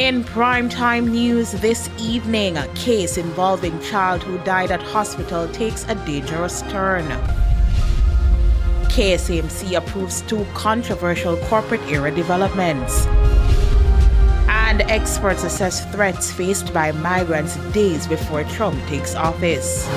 In primetime news this evening, a case involving child who died at hospital takes a dangerous turn. KSAMC approves 2 controversial corporate era developments. And experts assess threats faced by migrants days before Trump takes office.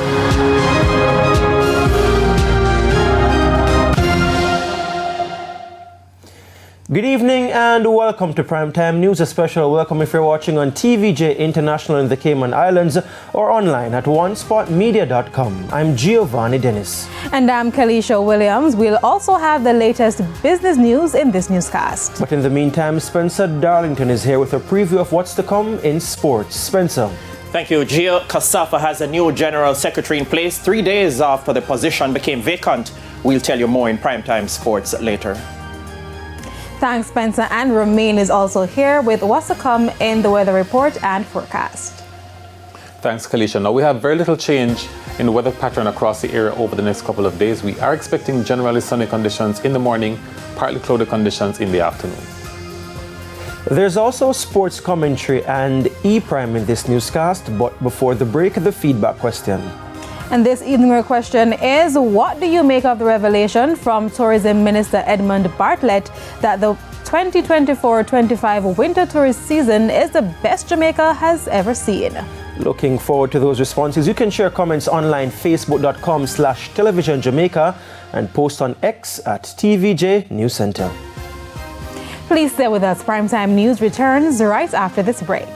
Good evening and welcome to Primetime News. A special welcome if you're watching on TVJ International in the Cayman Islands or online at onespotmedia.com. I'm Giovanni Dennis. And I'm Kalisha Williams. We'll also have the latest business news in this newscast. But in the meantime, Spencer Darlington is here with a preview of what's to come in sports. Spencer. Thank you. Gio Kasafa has a new general secretary in place 3 days after the position became vacant. We'll tell you more in Primetime Sports later. Thanks, Spencer. And Romain is also here with what's to come in the weather report and forecast. Thanks, Kalisha. Now, we have very little change in the weather pattern across the area over the next couple of days. We are expecting generally sunny conditions in the morning, partly cloudy conditions in the afternoon. There's also sports commentary and E-Prime in this newscast, but before the break, the feedback question. And this evening question is, what do you make of the revelation from Tourism Minister Edmund Bartlett that the 2024-25 winter tourist season is the best Jamaica has ever seen? Looking forward to those responses. You can share comments online, facebook.com/televisionjamaica and post on X at TVJ News Center. Please stay with us. Primetime News returns right after this break.